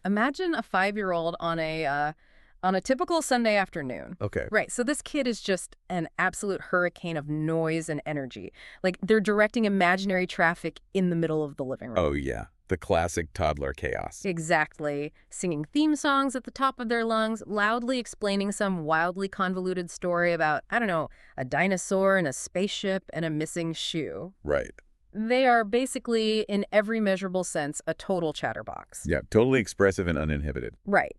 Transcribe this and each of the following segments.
Imagine a 5-year-old on a typical Sunday afternoon. Okay. Right. So this kid is just an absolute hurricane of noise and energy. Like they're directing imaginary traffic in the middle of the living room. Oh, yeah. The classic toddler chaos. Exactly. Singing theme songs at the top of their lungs, loudly explaining some wildly convoluted story about, I don't know, a dinosaur and a spaceship and a missing shoe. Right. They are basically, in every measurable sense, a total chatterbox. Yeah, totally expressive and uninhibited. Right.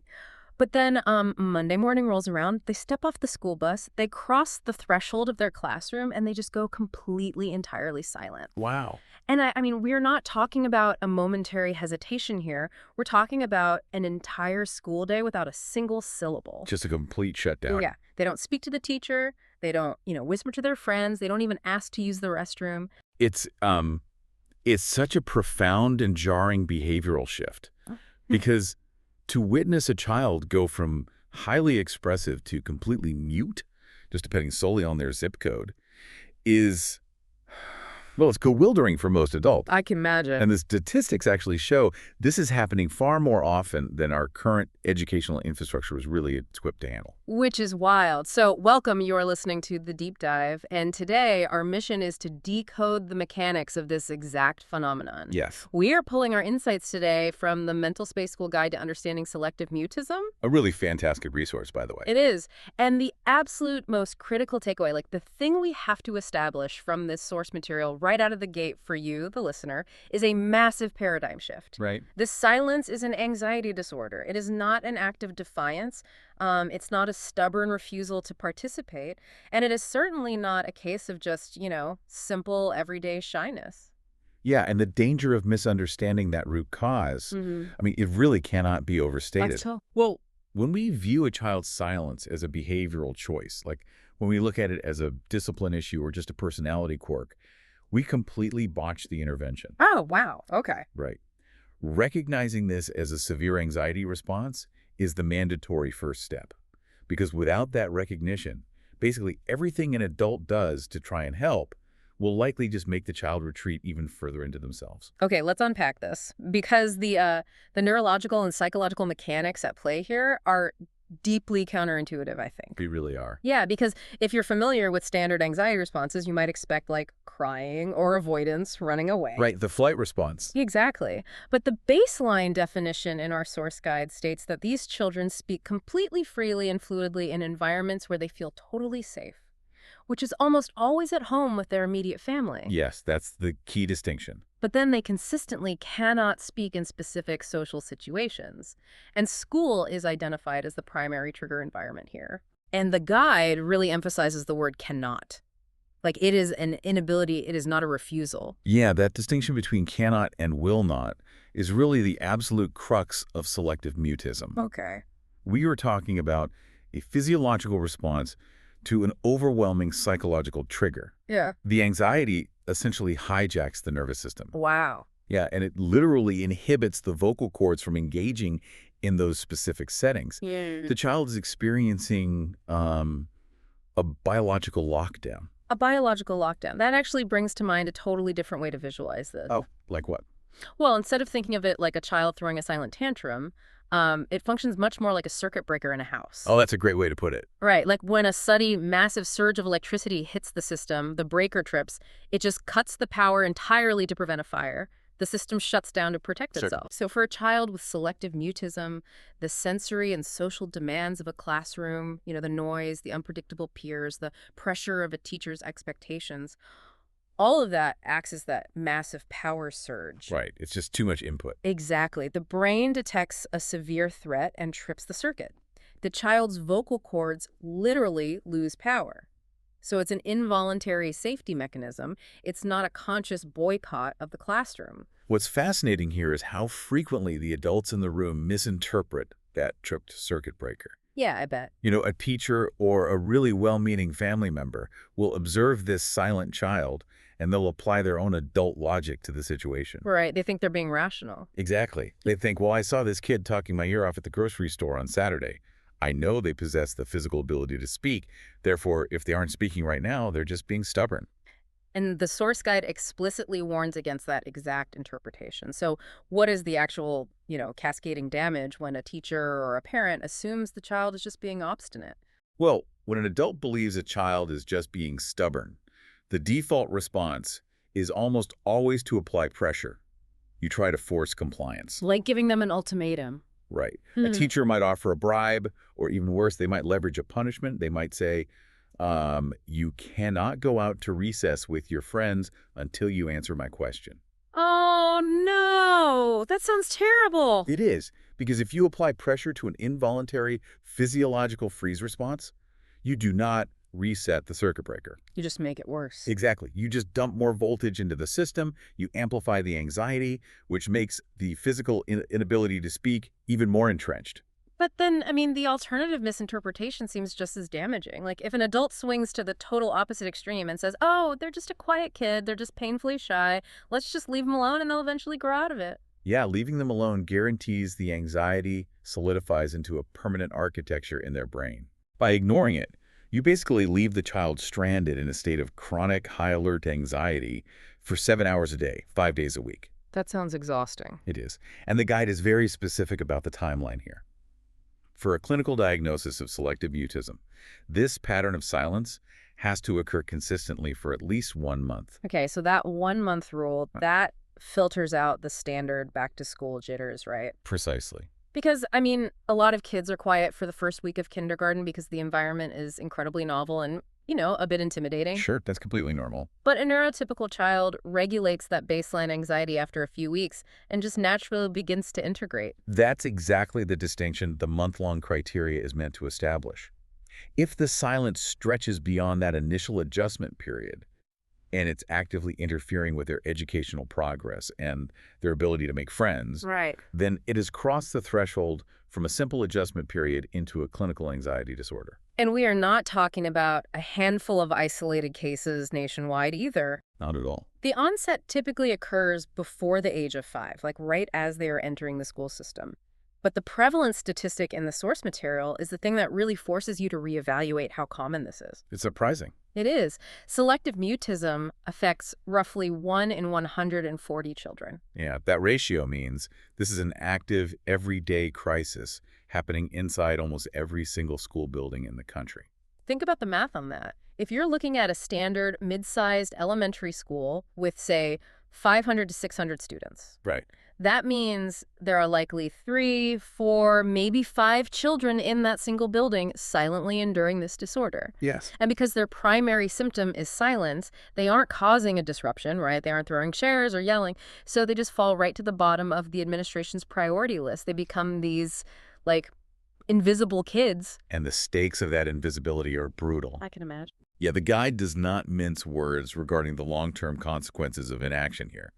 But then Monday morning rolls around, they step off the school bus, they cross the threshold of their classroom, and they just go completely, entirely silent. Wow. And I mean, we're not talking about a momentary hesitation here. We're talking about an entire school day without a single syllable. Just a complete shutdown. Yeah. They don't speak to the teacher. They don't, whisper to their friends. They don't even ask to use the restroom. It's such a profound and jarring behavioral shift because to witness a child go from highly expressive to completely mute, just depending solely on their zip code, is, well, it's bewildering for most adults. I can imagine. And the statistics actually show this is happening far more often than our current educational infrastructure is really equipped to handle. Which is wild. So welcome, you're listening to The Deep Dive, and today our mission is to decode the mechanics of this exact phenomenon. Yes. We are pulling our insights today from the MentalSpace School Guide to Understanding Selective Mutism. A really fantastic resource, by the way. It is. And the absolute most critical takeaway, like the thing we have to establish from this source material right out of the gate for you, the listener, is a massive paradigm shift. Right. This silence is an anxiety disorder. It is not an act of defiance. It's not a stubborn refusal to participate. And it is certainly not a case of just, simple everyday shyness. Yeah, and the danger of misunderstanding that root cause, I mean, it really cannot be overstated. That's so. Well, when we view a child's silence as a behavioral choice, like when we look at it as a discipline issue or just a personality quirk, we completely botch the intervention. Oh, wow. Okay. Right. Recognizing this as a severe anxiety response is the mandatory first step. Because without that recognition, basically everything an adult does to try and help will likely just make the child retreat even further into themselves. Okay, let's unpack this. Because the neurological and psychological mechanics at play here are deeply counterintuitive, I think. We really are. Yeah, because if you're familiar with standard anxiety responses, you might expect like crying or avoidance, running away. Right, the flight response. Exactly. But the baseline definition in our source guide states that these children speak completely freely and fluidly in environments where they feel totally safe, which is almost always at home with their immediate family. Yes, that's the key distinction. But then they consistently cannot speak in specific social situations. And school is identified as the primary trigger environment here. And the guide really emphasizes the word cannot. Like it is an inability, it is not a refusal. Yeah, that distinction between cannot and will not is really the absolute crux of selective mutism. Okay. We are talking about a physiological response to an overwhelming psychological trigger. Yeah. The anxiety essentially hijacks the nervous system. Wow. Yeah, and it literally inhibits the vocal cords from engaging in those specific settings. Yeah. The child is experiencing a biological lockdown. A biological lockdown. That actually brings to mind a totally different way to visualize this. Oh, like what? Well, instead of thinking of it like a child throwing a silent tantrum, it functions much more like a circuit breaker in a house. Oh, that's a great way to put it. Right. Like when a sudden massive surge of electricity hits the system, the breaker trips, it just cuts the power entirely to prevent a fire. The system shuts down to protect itself. So for a child with selective mutism, the sensory and social demands of a classroom, the noise, the unpredictable peers, the pressure of a teacher's expectations, all of that acts as that massive power surge. Right. It's just too much input. Exactly. The brain detects a severe threat and trips the circuit. The child's vocal cords literally lose power. So it's an involuntary safety mechanism. It's not a conscious boycott of the classroom. What's fascinating here is how frequently the adults in the room misinterpret that tripped circuit breaker. Yeah, I bet. A teacher or a really well-meaning family member will observe this silent child and they'll apply their own adult logic to the situation. Right. They think they're being rational. Exactly. They think, well, I saw this kid talking my ear off at the grocery store on Saturday. I know they possess the physical ability to speak. Therefore, if they aren't speaking right now, they're just being stubborn. And the source guide explicitly warns against that exact interpretation. So what is the actual cascading damage when a teacher or a parent assumes the child is just being obstinate. Well, when an adult believes a child is just being stubborn, the default response is almost always to apply pressure. You try to force compliance. Like giving them an ultimatum. Right. A teacher might offer a bribe, or even worse, they might leverage a punishment. They might say, you cannot go out to recess with your friends until you answer my question. Oh, no. That sounds terrible. It is, because if you apply pressure to an involuntary physiological freeze response, you do not reset the circuit breaker. You just make it worse. Exactly. You just dump more voltage into the system, you amplify the anxiety, which makes the physical inability to speak even more entrenched. But then, the alternative misinterpretation seems just as damaging. Like, if an adult swings to the total opposite extreme and says, oh, they're just a quiet kid, they're just painfully shy, let's just leave them alone and they'll eventually grow out of it. Yeah, leaving them alone guarantees the anxiety solidifies into a permanent architecture in their brain. By ignoring it, you basically leave the child stranded in a state of chronic high-alert anxiety for 7 hours a day, 5 days a week. That sounds exhausting. It is. And the guide is very specific about the timeline here. For a clinical diagnosis of selective mutism, this pattern of silence has to occur consistently for at least 1 month. Okay, so that 1 month rule, that filters out the standard back-to-school jitters, right? Precisely. Because, a lot of kids are quiet for the first week of kindergarten because the environment is incredibly novel and, a bit intimidating. Sure, that's completely normal. But a neurotypical child regulates that baseline anxiety after a few weeks and just naturally begins to integrate. That's exactly the distinction the month-long criteria is meant to establish. If the silence stretches beyond that initial adjustment period, and it's actively interfering with their educational progress and their ability to make friends, Right. then it has crossed the threshold from a simple adjustment period into a clinical anxiety disorder. And we are not talking about a handful of isolated cases nationwide either. Not at all. The onset typically occurs before the age of 5, like right as they are entering the school system. But the prevalence statistic in the source material is the thing that really forces you to reevaluate how common this is. It's surprising. It is. Selective mutism affects roughly 1 in 140 children. Yeah, that ratio means this is an active, everyday crisis happening inside almost every single school building in the country. Think about the math on that. If you're looking at a standard mid-sized elementary school with, say, 500 to 600 students, Right. that means there are likely 3, 4, maybe 5 children in that single building silently enduring this disorder. Yes. And because their primary symptom is silence, they aren't causing a disruption, right? They aren't throwing chairs or yelling. So they just fall right to the bottom of the administration's priority list. They become these, invisible kids. And the stakes of that invisibility are brutal. I can imagine. Yeah, the guide does not mince words regarding the long-term consequences of inaction here.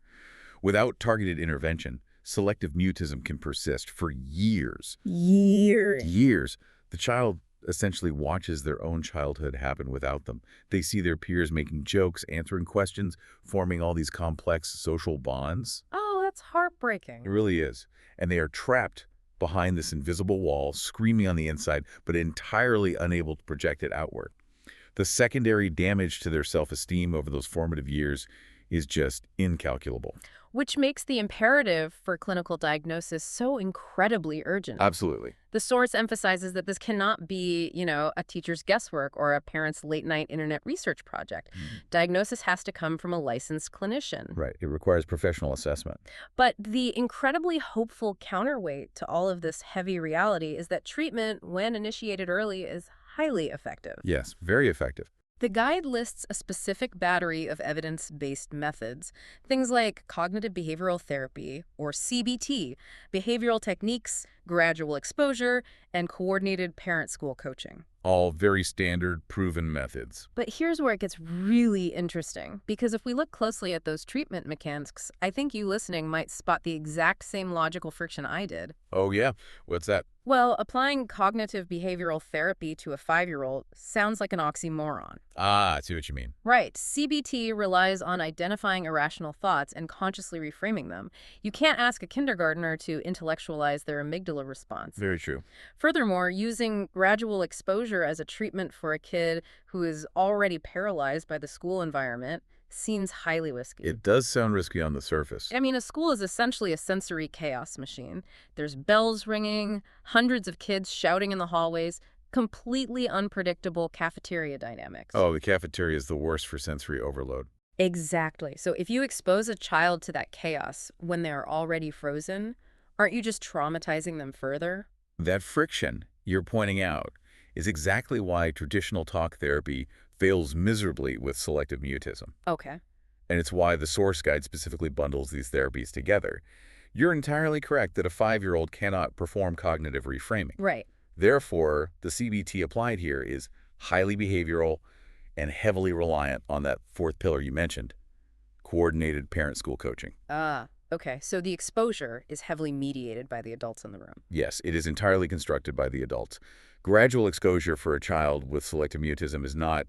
Without targeted intervention, selective mutism can persist for years. Years. The child essentially watches their own childhood happen without them. They see their peers making jokes, answering questions, forming all these complex social bonds. Oh, that's heartbreaking. It really is. And they are trapped behind this invisible wall, screaming on the inside, but entirely unable to project it outward. The secondary damage to their self-esteem over those formative years is just incalculable. Which makes the imperative for clinical diagnosis so incredibly urgent. Absolutely. The source emphasizes that this cannot be, a teacher's guesswork or a parent's late-night internet research project. Diagnosis has to come from a licensed clinician. Right. It requires professional assessment. But the incredibly hopeful counterweight to all of this heavy reality is that treatment, when initiated early, is highly effective. Yes, very effective. The guide lists a specific battery of evidence-based methods, things like cognitive behavioral therapy, or CBT, behavioral techniques, gradual exposure, and coordinated parent-school coaching. All very standard, proven methods. But here's where it gets really interesting, because if we look closely at those treatment mechanics, I think you listening might spot the exact same logical friction I did. Oh, yeah? What's that? Well, applying cognitive behavioral therapy to a 5-year-old sounds like an oxymoron. Ah, I see what you mean. Right. CBT relies on identifying irrational thoughts and consciously reframing them. You can't ask a kindergartner to intellectualize their amygdala response. Very true. Furthermore, using gradual exposure as a treatment for a kid who is already paralyzed by the school environment seems highly risky. It does sound risky on the surface. I mean, a school is essentially a sensory chaos machine. There's bells ringing, hundreds of kids shouting in the hallways, completely unpredictable cafeteria dynamics. Oh, the cafeteria is the worst for sensory overload. Exactly. So if you expose a child to that chaos when they're already frozen, aren't you just traumatizing them further? That friction you're pointing out is exactly why traditional talk therapy fails miserably with selective mutism. Okay. And it's why the source guide specifically bundles these therapies together. You're entirely correct that a 5-year-old cannot perform cognitive reframing. Right. Therefore, the CBT applied here is highly behavioral and heavily reliant on that fourth pillar you mentioned, coordinated parent-school coaching. Okay. So the exposure is heavily mediated by the adults in the room. Yes, it is entirely constructed by the adults. Gradual exposure for a child with selective mutism is not,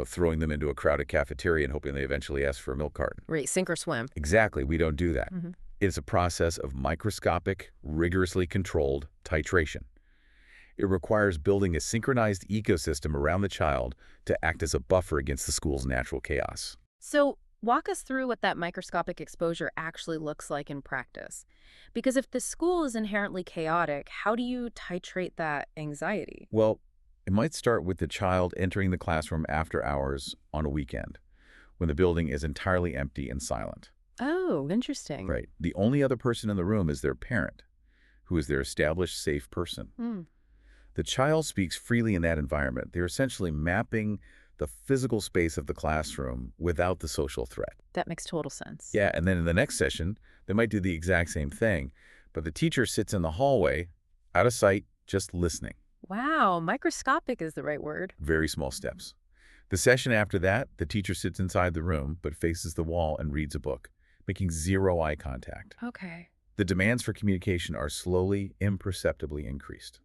throwing them into a crowded cafeteria and hoping they eventually ask for a milk carton. Right. Sink or swim. Exactly. We don't do that. Mm-hmm. It's a process of microscopic, rigorously controlled titration. It requires building a synchronized ecosystem around the child to act as a buffer against the school's natural chaos. So walk us through what that microscopic exposure actually looks like in practice. Because if the school is inherently chaotic, how do you titrate that anxiety? Well, it might start with the child entering the classroom after hours on a weekend, when the building is entirely empty and silent. Oh, interesting. Right. The only other person in the room is their parent, who is their established safe person. The child speaks freely in that environment. They're essentially mapping the physical space of the classroom without the social threat. That makes total sense. Yeah, and then in the next session, they might do the exact same thing, but the teacher sits in the hallway, out of sight, just listening. Wow, microscopic is the right word. Very small steps. The session after that, the teacher sits inside the room, but faces the wall and reads a book, making zero eye contact. Okay. The demands for communication are slowly, imperceptibly increased.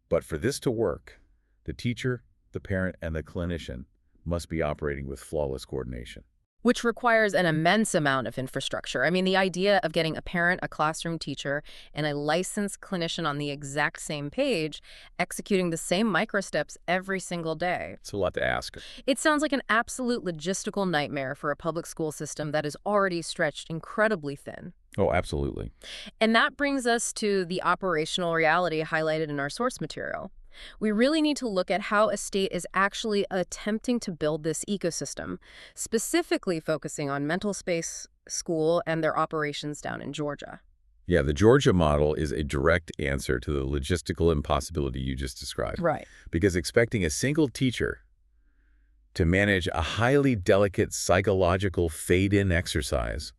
But for this to work, the teacher, the parent, and the clinician must be operating with flawless coordination. Which requires an immense amount of infrastructure. I mean, the idea of getting a parent, a classroom teacher, and a licensed clinician on the exact same page, executing the same microsteps every single day. It's a lot to ask. It sounds like an absolute logistical nightmare for a public school system that is already stretched incredibly thin. Oh, absolutely. And that brings us to the operational reality highlighted in our source material. We really need to look at how a state is actually attempting to build this ecosystem, specifically focusing on MentalSpace School and their operations down in Georgia. Yeah, the Georgia model is a direct answer to the logistical impossibility you just described. Right. Because expecting a single teacher to manage a highly delicate psychological fade-in exercise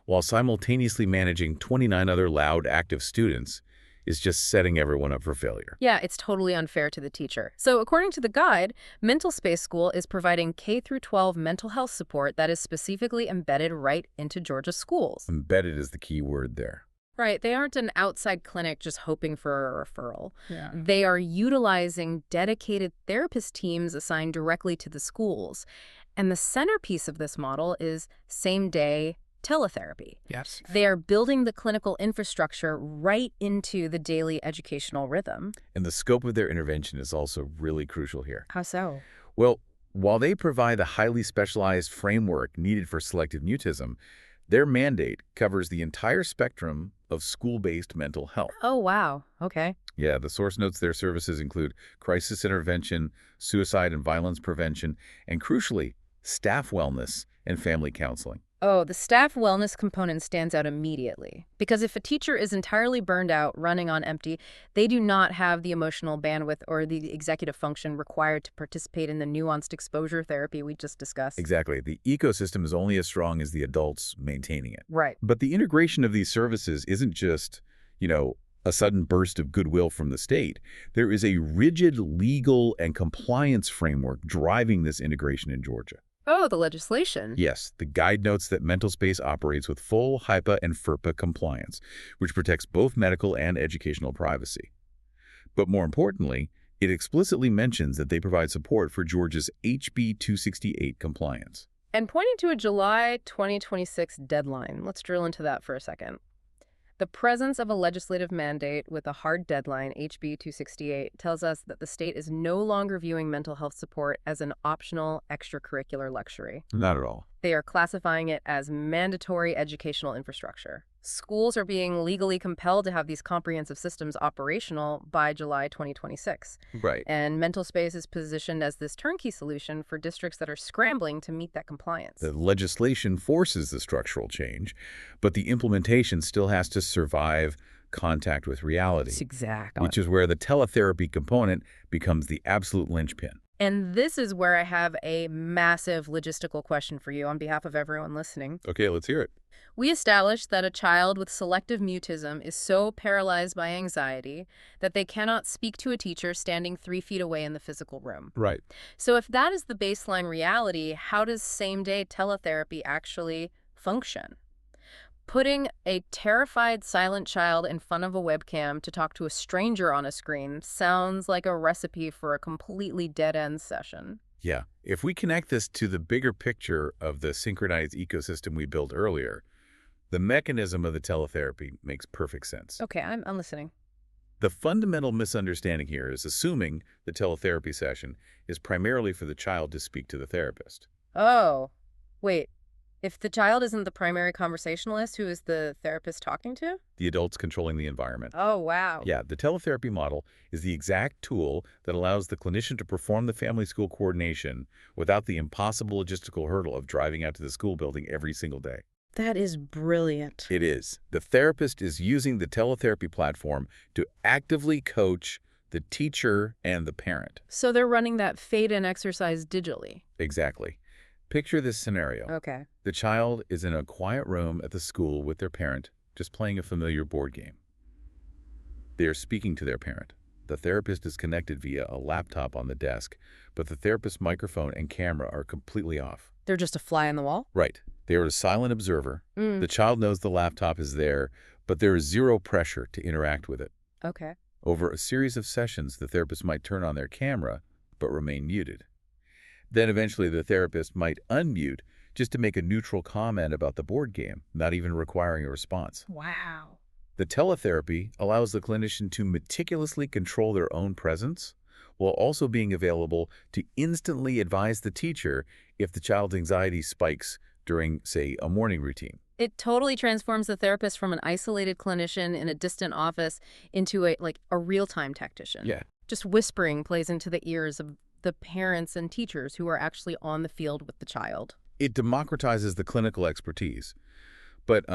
while simultaneously managing 29 other loud, active students is just setting everyone up for failure. Yeah, it's totally unfair to the teacher. So according to the guide, MentalSpace School is providing K-12 mental health support that is specifically embedded right into Georgia schools. Embedded is the key word there. Right. They aren't an outside clinic just hoping for a referral. Yeah. They are utilizing dedicated therapist teams assigned directly to the schools. And the centerpiece of this model is same-day teletherapy. Yes. They are building the clinical infrastructure right into the daily educational rhythm. And the scope of their intervention is also really crucial here. How so? Well, while they provide the highly specialized framework needed for selective mutism, their mandate covers the entire spectrum of school-based mental health. Oh, wow. Okay. Yeah, the source notes their services include crisis intervention, suicide and violence prevention, and crucially, staff wellness and family counseling. Oh, the staff wellness component stands out immediately. Because if a teacher is entirely burned out, running on empty, they do not have the emotional bandwidth or the executive function required to participate in the nuanced exposure therapy we just discussed. Exactly. The ecosystem is only as strong as the adults maintaining it. Right. But the integration of these services isn't just, a sudden burst of goodwill from the state. There is a rigid legal and compliance framework driving this integration in Georgia. Oh, the legislation. Yes, the guide notes that MentalSpace operates with full HIPAA and FERPA compliance, which protects both medical and educational privacy. But more importantly, it explicitly mentions that they provide support for Georgia's HB 268 compliance. And pointing to a July 2026 deadline, let's drill into that for a second. The presence of a legislative mandate with a hard deadline, HB 268, tells us that the state is no longer viewing mental health support as an optional extracurricular luxury. Not at all. They are classifying it as mandatory educational infrastructure. Schools are being legally compelled to have these comprehensive systems operational by July 2026. Right. And MentalSpace is positioned as this turnkey solution for districts that are scrambling to meet that compliance. The legislation forces the structural change, but the implementation still has to survive contact with reality. Exactly. Which is where the teletherapy component becomes the absolute linchpin. And this is where I have a massive logistical question for you on behalf of everyone listening. Okay, let's hear it. We established that a child with selective mutism is so paralyzed by anxiety that they cannot speak to a teacher standing 3 feet away in the physical room. Right. So if that is the baseline reality, how does same-day teletherapy actually function? Putting a terrified, silent child in front of a webcam to talk to a stranger on a screen sounds like a recipe for a completely dead-end session. Yeah. If we connect this to the bigger picture of the synchronized ecosystem we built earlier, the mechanism of the teletherapy makes perfect sense. Okay, I'm listening. The fundamental misunderstanding here is assuming the teletherapy session is primarily for the child to speak to the therapist. Oh, wait. If the child isn't the primary conversationalist, who is the therapist talking to? The adults controlling the environment. Oh, wow. Yeah, the teletherapy model is the exact tool that allows the clinician to perform the family-school coordination without the impossible logistical hurdle of driving out to the school building every single day. That is brilliant. It is. The therapist is using the teletherapy platform to actively coach the teacher and the parent. So they're running that fade-in exercise digitally. Exactly. Picture this scenario. Okay. The child is in a quiet room at the school with their parent, just playing a familiar board game. They are speaking to their parent. The therapist is connected via a laptop on the desk, but the therapist's microphone and camera are completely off. They're just a fly on the wall? Right. They are a silent observer. The child knows the laptop is there, but there is zero pressure to interact with it. Okay. Over a series of sessions, the therapist might turn on their camera, but remain muted. Then eventually the therapist might unmute just to make a neutral comment about the board game, not even requiring a response. Wow. The teletherapy allows the clinician to meticulously control their own presence while also being available to instantly advise the teacher if the child's anxiety spikes during, say, a morning routine. It totally transforms the therapist from an isolated clinician in a distant office into a real-time tactician. Yeah. Just whispering plays into the ears of the parents and teachers who are actually on the field with the child. It democratizes the clinical expertise. But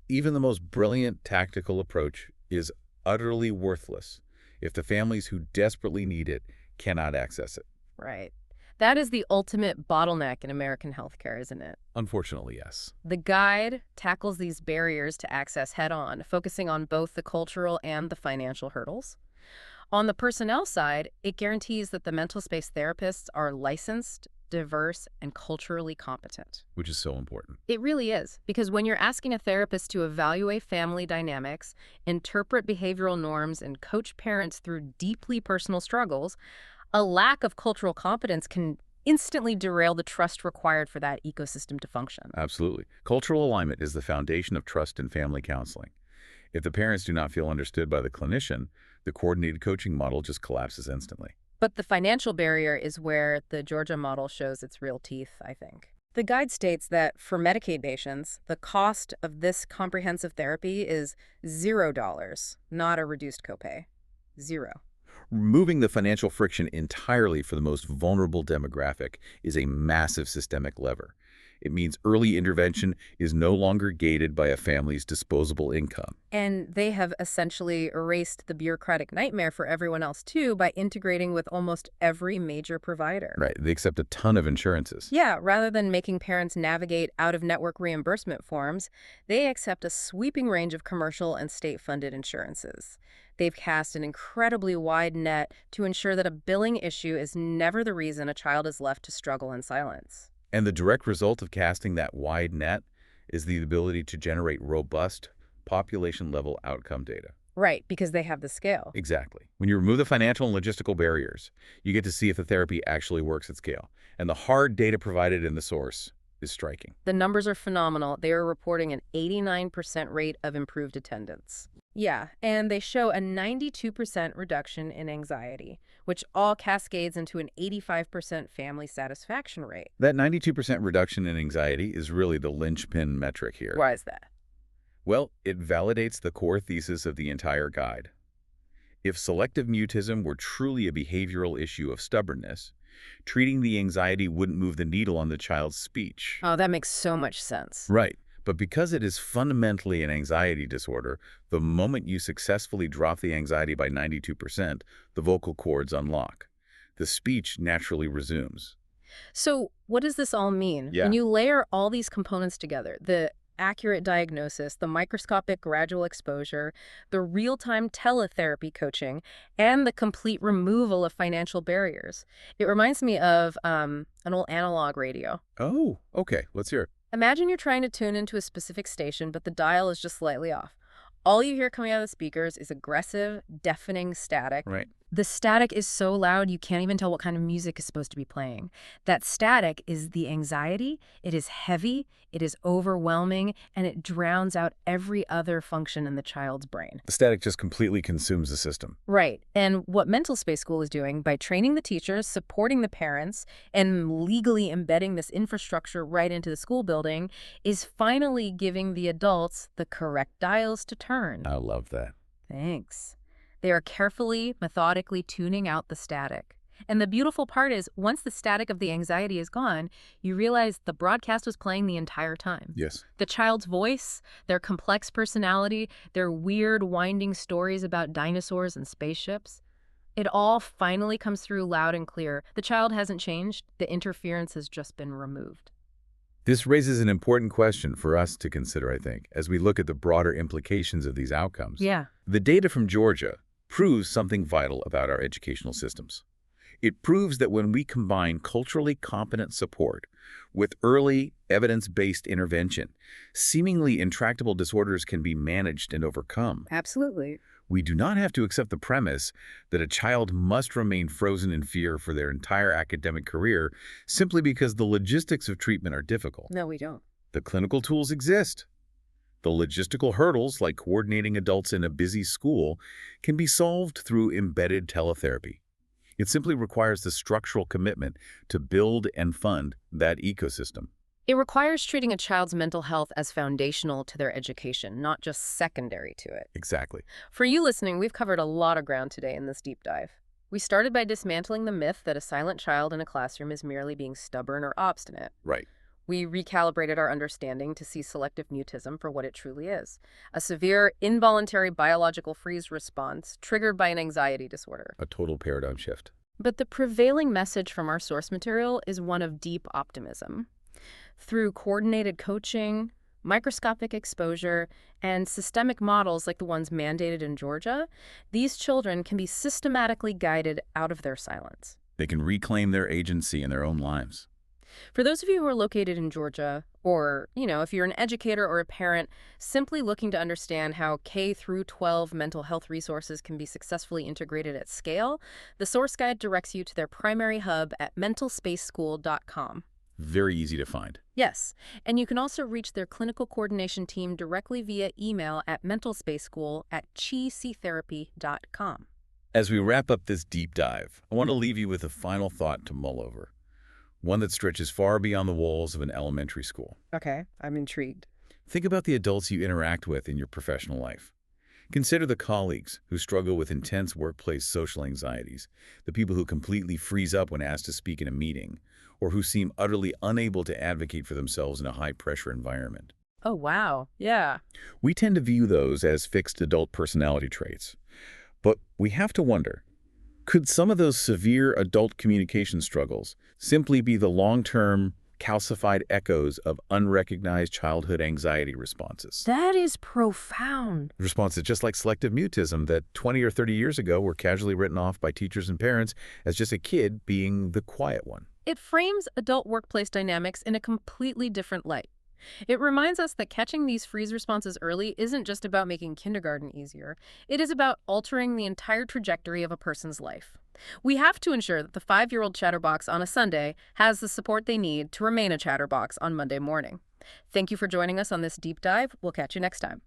even the most brilliant tactical approach is utterly worthless if the families who desperately need it cannot access it. Right. That is the ultimate bottleneck in American healthcare, isn't it? Unfortunately, yes. The guide tackles these barriers to access head-on, focusing on both the cultural and the financial hurdles. On the personnel side, it guarantees that the MentalSpace therapists are licensed, diverse, and culturally competent. Which is so important. It really is, because when you're asking a therapist to evaluate family dynamics, interpret behavioral norms, and coach parents through deeply personal struggles, a lack of cultural competence can instantly derail the trust required for that ecosystem to function. Absolutely. Cultural alignment is the foundation of trust in family counseling. If the parents do not feel understood by the clinician, the coordinated coaching model just collapses instantly. But the financial barrier is where the Georgia model shows its real teeth, I think. The guide states that for Medicaid patients, the cost of this comprehensive therapy is $0, not a reduced copay. Zero. Removing the financial friction entirely for the most vulnerable demographic is a massive systemic lever. It means early intervention is no longer gated by a family's disposable income. And they have essentially erased the bureaucratic nightmare for everyone else, too, by integrating with almost every major provider. Right. They accept a ton of insurances. Yeah, rather than making parents navigate out-of-network reimbursement forms, they accept a sweeping range of commercial and state-funded insurances. They've cast an incredibly wide net to ensure that a billing issue is never the reason a child is left to struggle in silence. And the direct result of casting that wide net is the ability to generate robust, population-level outcome data. Right, because they have the scale. Exactly. When you remove the financial and logistical barriers, you get to see if the therapy actually works at scale. And the hard data provided in the source is striking. The numbers are phenomenal. They are reporting an 89% rate of improved attendance. Yeah, and they show a 92% reduction in anxiety, which all cascades into an 85% family satisfaction rate. That 92% reduction in anxiety is really the linchpin metric here. Why is that? Well, it validates the core thesis of the entire guide. If selective mutism were truly a behavioral issue of stubbornness, treating the anxiety wouldn't move the needle on the child's speech. Oh, that makes so much sense. Right. But because it is fundamentally an anxiety disorder, the moment you successfully drop the anxiety by 92%, the vocal cords unlock. The speech naturally resumes. So what does this all mean? Yeah. When you layer all these components together, the accurate diagnosis, the microscopic gradual exposure, the real-time teletherapy coaching, and the complete removal of financial barriers, it reminds me of an old analog radio. Oh, okay. Let's hear it. Imagine you're trying to tune into a specific station, but the dial is just slightly off. All you hear coming out of the speakers is aggressive, deafening static. Right. The static is so loud you can't even tell what kind of music is supposed to be playing. That static is the anxiety. It is heavy, it is overwhelming, and it drowns out every other function in the child's brain. The static just completely consumes the system. Right. And what MentalSpace School is doing by training the teachers, supporting the parents, and legally embedding this infrastructure right into the school building is finally giving the adults the correct dials to turn. I love that. Thanks. They are carefully, methodically tuning out the static. And the beautiful part is, once the static of the anxiety is gone, you realize the broadcast was playing the entire time. Yes. The child's voice, their complex personality, their weird, winding stories about dinosaurs and spaceships. It all finally comes through loud and clear. The child hasn't changed. The interference has just been removed. This raises an important question for us to consider, I think, as we look at the broader implications of these outcomes. Yeah. The data from Georgia proves something vital about our educational systems. It proves that when we combine culturally competent support with early, evidence-based intervention, seemingly intractable disorders can be managed and overcome. Absolutely. We do not have to accept the premise that a child must remain frozen in fear for their entire academic career simply because the logistics of treatment are difficult. No, we don't. The clinical tools exist. The logistical hurdles, like coordinating adults in a busy school, can be solved through embedded teletherapy. It simply requires the structural commitment to build and fund that ecosystem. It requires treating a child's mental health as foundational to their education, not just secondary to it. Exactly. For you listening, we've covered a lot of ground today in this deep dive. We started by dismantling the myth that a silent child in a classroom is merely being stubborn or obstinate. Right. We recalibrated our understanding to see selective mutism for what it truly is, a severe, involuntary biological freeze response triggered by an anxiety disorder. A total paradigm shift. But the prevailing message from our source material is one of deep optimism. Through coordinated coaching, microscopic exposure, and systemic models like the ones mandated in Georgia, these children can be systematically guided out of their silence. They can reclaim their agency in their own lives. For those of you who are located in Georgia, or, if you're an educator or a parent simply looking to understand how K-12 mental health resources can be successfully integrated at scale, the source guide directs you to their primary hub at MentalSpaceSchool.com. Very easy to find. Yes, and you can also reach their clinical coordination team directly via email at mentalspaceschool@chictherapy.com. As we wrap up this deep dive, I want to leave you with a final thought to mull over. One that stretches far beyond the walls of an elementary school. Okay, I'm intrigued. Think about the adults you interact with in your professional life. Consider the colleagues who struggle with intense workplace social anxieties, the people who completely freeze up when asked to speak in a meeting, or who seem utterly unable to advocate for themselves in a high-pressure environment. Oh, wow. Yeah. We tend to view those as fixed adult personality traits. But we have to wonder, could some of those severe adult communication struggles simply be the long-term, calcified echoes of unrecognized childhood anxiety responses? That is profound. Responses just like selective mutism that 20 or 30 years ago were casually written off by teachers and parents as just a kid being the quiet one. It frames adult workplace dynamics in a completely different light. It reminds us that catching these freeze responses early isn't just about making kindergarten easier. It is about altering the entire trajectory of a person's life. We have to ensure that the 5-year-old chatterbox on a Sunday has the support they need to remain a chatterbox on Monday morning. Thank you for joining us on this deep dive. We'll catch you next time.